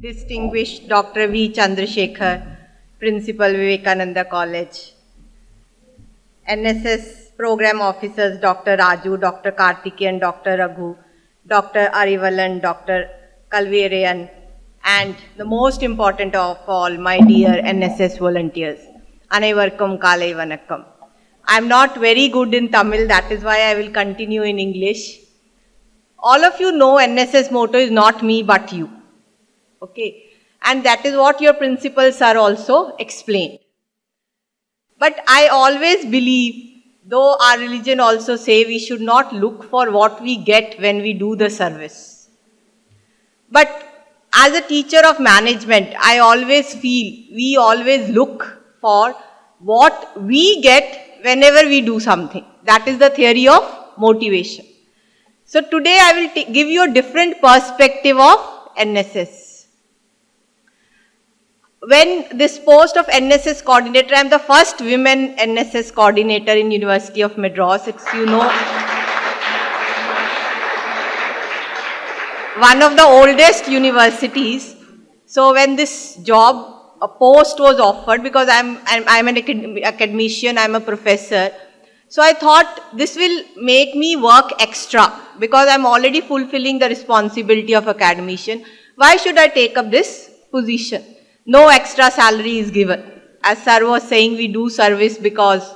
Distinguished Dr. V. Chandrasekhar, Principal Vivekananda College, NSS Program Officers Dr. Raju, Dr. Karthikeyan, Dr. Raghu, Dr. Arivalan, Dr. Kalverayan, and the most important of all, my dear NSS volunteers, Anaivarkum Kalai Vanakkam. I am not very good in Tamil, that is why I will continue in English. All of you know NSS motto is not me but you. Okay, and that is what your principal sir also explained. But I always believe, though our religion also say we should not look for what we get when we do the service. But as a teacher of management, I always feel we always look for what we get whenever we do something. That is the theory of motivation. So today I will give you a different perspective of NSS. When this post of NSS coordinator, I am the first women NSS coordinator in University of Madras. It's, you know, one of the oldest universities. So when this job, a post was offered, because I'm an academician, I'm a professor. So I thought this will make me work extra because I'm already fulfilling the responsibility of academician. Why should I take up this position? No extra salary is given. As sir was saying, we do service because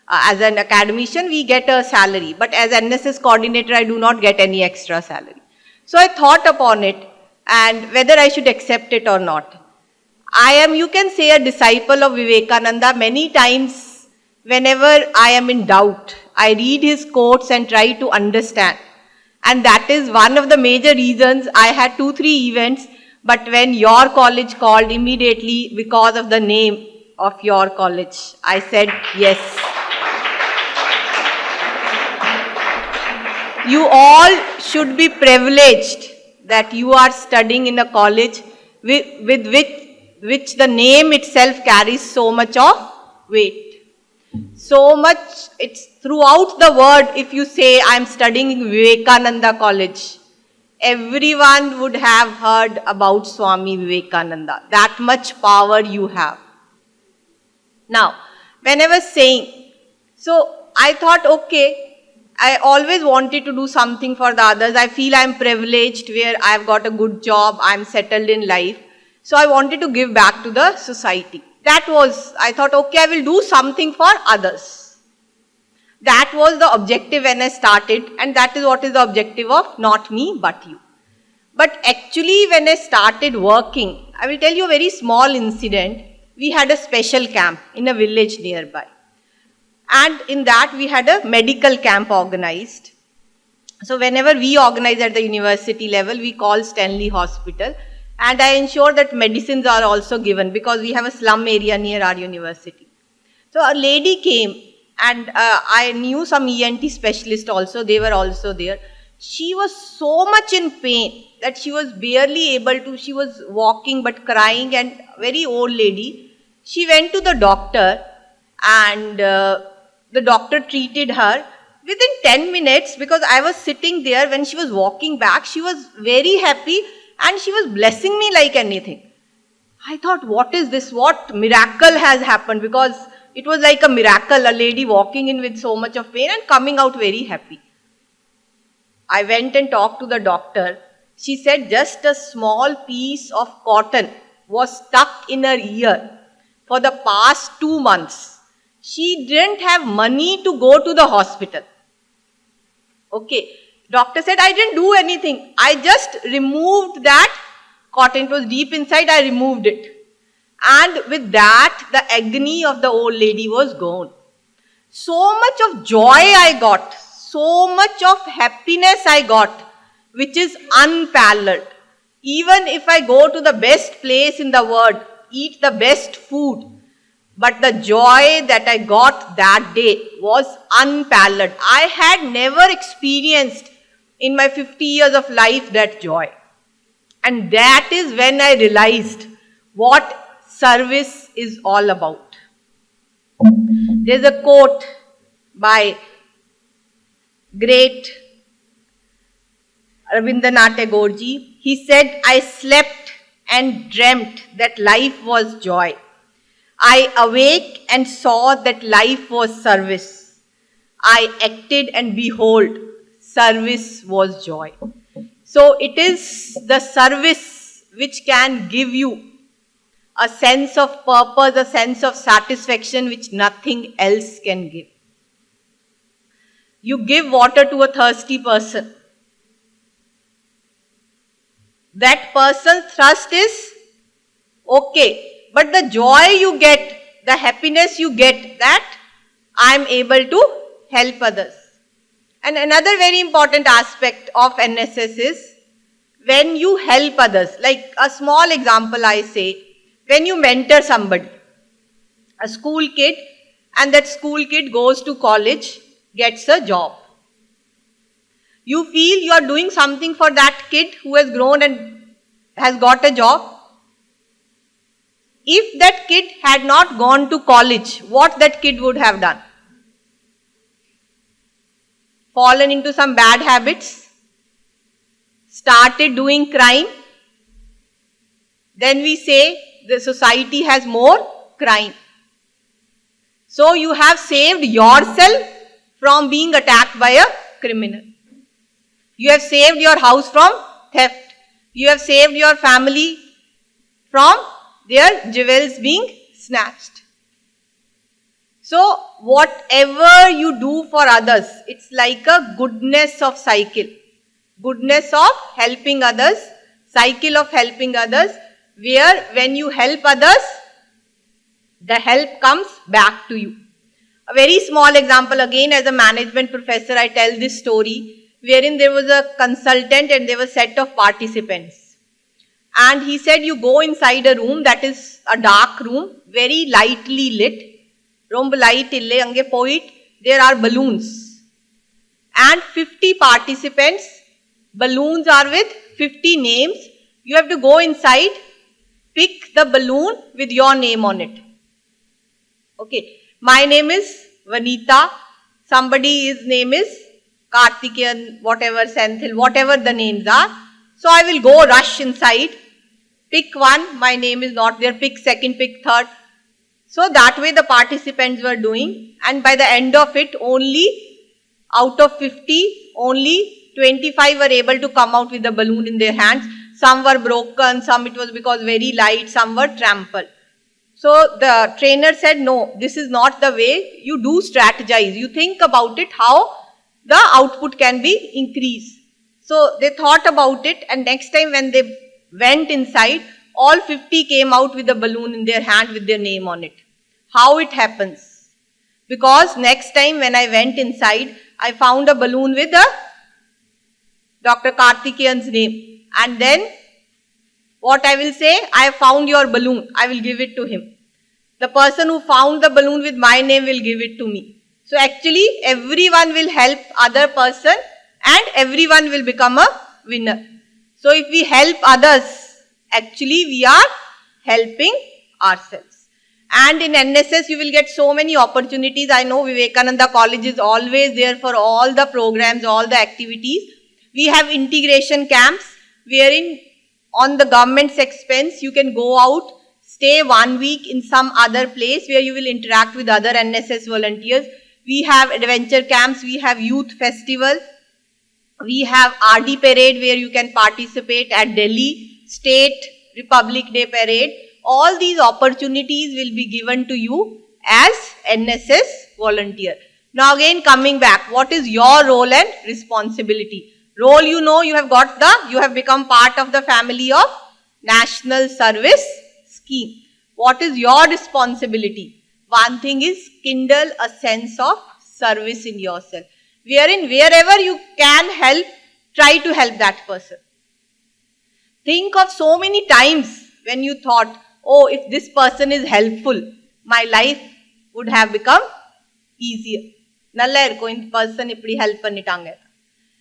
as an academician, we get a salary. But as NSS coordinator, I do not get any extra salary. So I thought upon it and whether I should accept it or not. I am, you can say, a disciple of Vivekananda. Many times, whenever I am in doubt, I read his quotes and try to understand. And that is one of the major reasons I had 2-3 events. But when your college called immediately because of the name of your college, I said yes. You all should be privileged that you are studying in a college with which the name itself carries so much of weight. So much, it's throughout the world. If you say I am studying in Vivekananda College, everyone would have heard about Swami Vivekananda. That much power you have. Now, when I was saying, so I thought, okay, I always wanted to do something for the others. I feel I'm privileged where I've got a good job, I'm settled in life. So I wanted to give back to the society. That was, I thought, okay, I will do something for others. That was the objective when I started, and that is what is the objective of not me but you. But actually when I started working, I will tell you a very small incident. We had a special camp in a village nearby. And in that we had a medical camp organized. So whenever we organize at the university level, we call Stanley Hospital. And I ensure that medicines are also given because we have a slum area near our university. So a lady came. And I knew some ENT specialists also, they were also there. She was so much in pain that she was barely able to, she was walking but crying, and very old lady. She went to the doctor and the doctor treated her. Within 10 minutes, because I was sitting there when she was walking back, she was very happy and she was blessing me like anything. I thought, what is this? What miracle has happened? Because it was like a miracle, a lady walking in with so much of pain and coming out very happy. I went and talked to the doctor. She said just a small piece of cotton was stuck in her ear for the past 2 months. She didn't have money to go to the hospital. Okay, doctor said, I didn't do anything. I just removed that cotton. It was deep inside, I removed it. And with that, the agony of the old lady was gone. So much of joy I got, so much of happiness I got, which is unparalleled. Even if I go to the best place in the world, eat the best food, but the joy that I got that day was unparalleled. I had never experienced in my 50 years of life that joy. And that is when I realized what service is all about. There's a quote by great Rabindranath Tagore ji. He said, I slept and dreamt that life was joy. I awake and saw that life was service. I acted and behold, service was joy. So it is the service which can give you a sense of purpose, a sense of satisfaction which nothing else can give. You give water to a thirsty person. That person's thirst is okay, but the joy you get, the happiness you get, that I am able to help others. And another very important aspect of NSS is when you help others. Like a small example I say, when you mentor somebody, a school kid, and that school kid goes to college, gets a job. You feel you are doing something for that kid who has grown and has got a job. If that kid had not gone to college, what that kid would have done? Fallen into some bad habits, started doing crime. Then we say the society has more crime. So you have saved yourself from being attacked by a criminal. You have saved your house from theft. You have saved your family from their jewels being snatched. So whatever you do for others, it's like a goodness of cycle. Goodness of helping others, cycle of helping others, where when you help others, the help comes back to you. A very small example, again as a management professor, I tell this story, wherein there was a consultant and there was a set of participants. And he said, you go inside a room that is a dark room, very lightly lit. Romb light ille ange poit, there are balloons. And 50 participants, balloons are with 50 names. You have to go inside, pick the balloon with your name on it. Okay, my name is Vanita, somebody's name is Karthikeyan, whatever, Senthil, whatever the names are. So I will go rush inside, pick one, my name is not there, pick second, pick third. So that way the participants were doing, and by the end of it, only out of 50, only 25 were able to come out with the balloon in their hands. Some were broken, some it was because very light, some were trampled. So the trainer said, no, this is not the way. You do strategize. You think about it, how the output can be increased. So they thought about it, and next time when they went inside, all 50 came out with a balloon in their hand with their name on it. How it happens? Because next time when I went inside, I found a balloon with a Dr. Karthikeyan's name. And then what I will say, I found your balloon, I will give it to him. The person who found the balloon with my name will give it to me. So actually everyone will help other person and everyone will become a winner. So if we help others, actually we are helping ourselves. And in NSS you will get so many opportunities. I know Vivekananda College is always there for all the programs, all the activities. We have integration camps wherein on the government's expense you can go out, stay 1 week in some other place where you will interact with other NSS volunteers. We have adventure camps, we have youth festival, we have RD parade where you can participate at Delhi State Republic Day parade. All these opportunities will be given to you as NSS volunteer. Now again coming back, what is your role and responsibility? Role, you know, you have become part of the family of National Service Scheme. What is your responsibility? One thing is kindle a sense of service in yourself. Wherein wherever you can help, try to help that person. Think of so many times when you thought, oh, if this person is helpful, my life would have become easier. Nalla irko in person ipdi help pannitanga.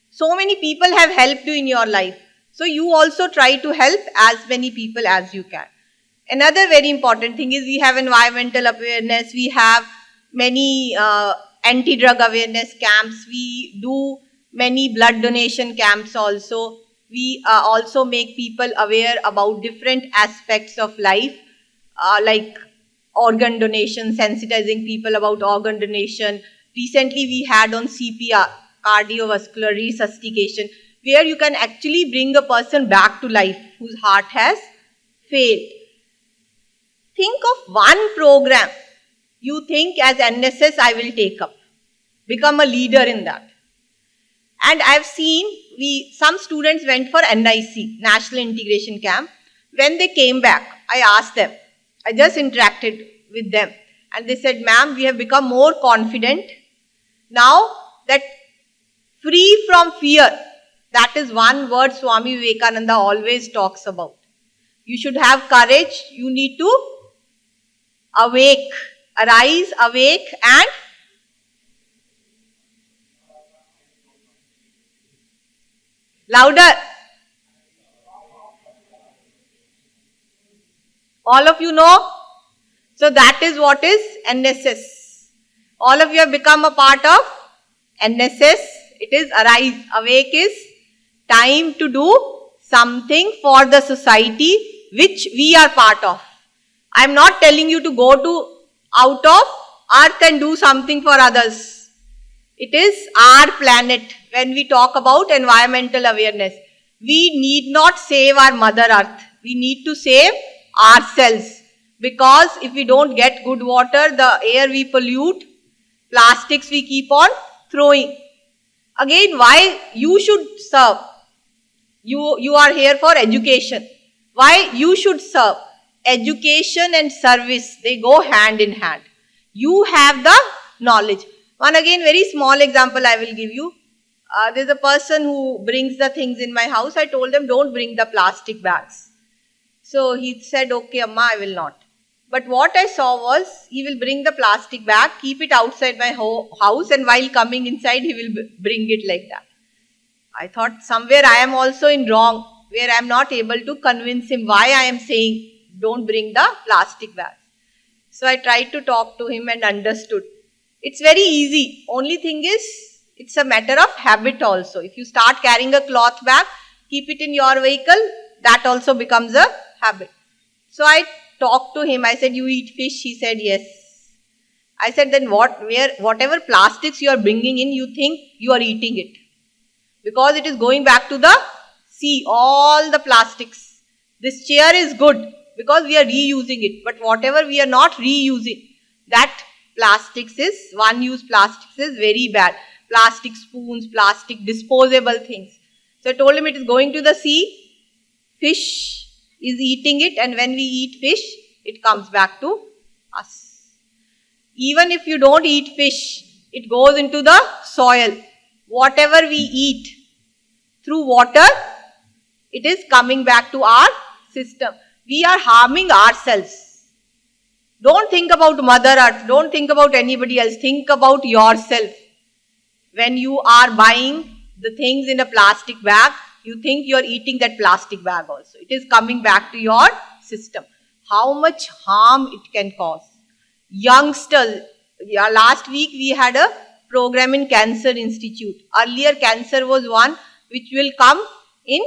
So many people have helped you in your life. So you also try to help as many people as you can. Another very important thing is we have environmental awareness, we have many anti-drug awareness camps, we do many blood donation camps also. We also make people aware about different aspects of life, like organ donation, sensitizing people about organ donation. Recently, we had on CPR, cardiovascular resuscitation, where you can actually bring a person back to life whose heart has failed. Think of one program you think as NSS I will take up. Become a leader in that. And I've seen some students went for NIC, National Integration Camp. When they came back, I asked them, I just interacted with them. And they said, ma'am, we have become more confident now that free from fear. That is one word Swami Vivekananda always talks about. You should have courage. You need to awake, arise, awake, and louder. All of you know? So that is what is NSS. All of you have become a part of NSS. It is arise, awake is time to do something for the society which we are part of. I am not telling you to go out of earth and do something for others. It is our planet. When we talk about environmental awareness, we need not save our mother earth. We need to save ourselves. Because if we don't get good water, the air we pollute, plastics we keep on throwing. Again, why you should serve? You are here for education. Why you should serve? Education and service, they go hand in hand. You have the knowledge. One again very small example I will give you. There's a person who brings the things in my house. I told them don't bring the plastic bags. So he said, okay Amma, I will not. But what I saw was, he will bring the plastic bag, keep it outside my house, and while coming inside, he will bring it like that. I thought somewhere I am also in wrong, where I am not able to convince him why I am saying don't bring the plastic bags. So I tried to talk to him and understood. It's very easy. Only thing is, it's a matter of habit also. If you start carrying a cloth bag, keep it in your vehicle, that also becomes a habit. So I talked to him. I said, you eat fish? He said, yes. I said, then whatever plastics you are bringing in, you think you are eating it. Because it is going back to the sea, all the plastics. This chair is good because we are reusing it. But whatever we are not reusing, that plastics is, one-use plastics is very bad. Plastic spoons, plastic disposable things. So I told him it is going to the sea, fish is eating it, and when we eat fish, it comes back to us. Even if you don't eat fish, it goes into the soil. Whatever we eat through water, it is coming back to our system. We are harming ourselves. Don't think about Mother Earth. Don't think about anybody else. Think about yourself. When you are buying the things in a plastic bag, you think you are eating that plastic bag also. It is coming back to your system. How much harm it can cause. Youngsters, last week we had a program in Cancer Institute. Earlier cancer was one which will come in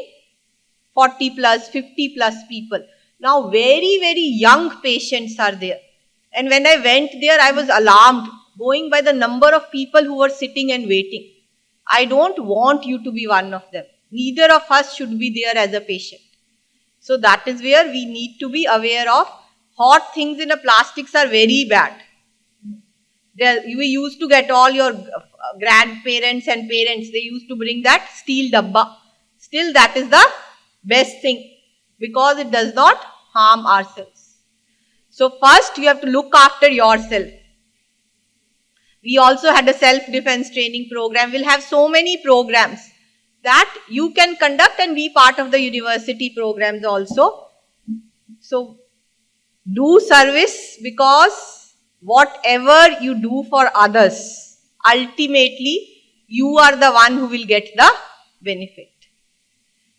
40 plus, 50 plus people. Now very, very young patients are there. And when I went there, I was alarmed, going by the number of people who were sitting and waiting. I don't want you to be one of them. Neither of us should be there as a patient. So that is where we need to be aware of. Hot things in a plastics are very bad. We used to get all your grandparents and parents, they used to bring that steel dabba. Still that is the best thing because it does not harm ourselves. So first you have to look after yourself. We also had a self-defense training program. We'll have so many programs that you can conduct and be part of the university programs also. So do service, because whatever you do for others, ultimately you are the one who will get the benefit.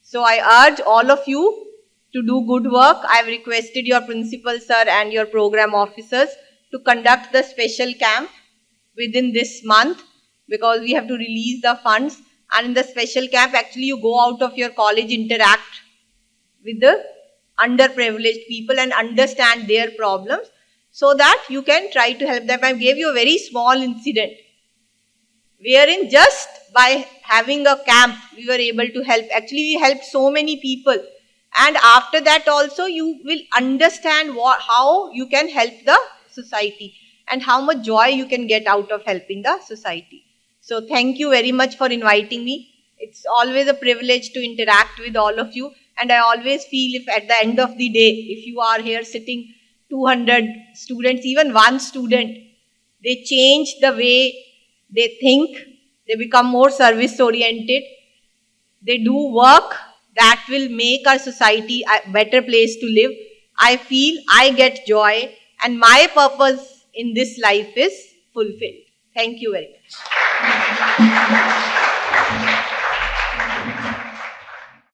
So I urge all of you to do good work. I have requested your principal sir and your program officers to conduct the special camp within this month, because we have to release the funds. And in the special camp, actually you go out of your college, interact with the underprivileged people and understand their problems so that you can try to help them. I gave you a very small incident wherein just by having a camp, we were able to help. Actually, we helped so many people. And after that also, you will understand how you can help the society and how much joy you can get out of helping the society. So thank you very much for inviting me. It's always a privilege to interact with all of you. And I always feel if at the end of the day, if you are here sitting 200 students, even one student, they change the way they think, they become more service oriented, they do work that will make our society a better place to live. I feel I get joy and my purpose in this life is fulfilled. Thank you very much.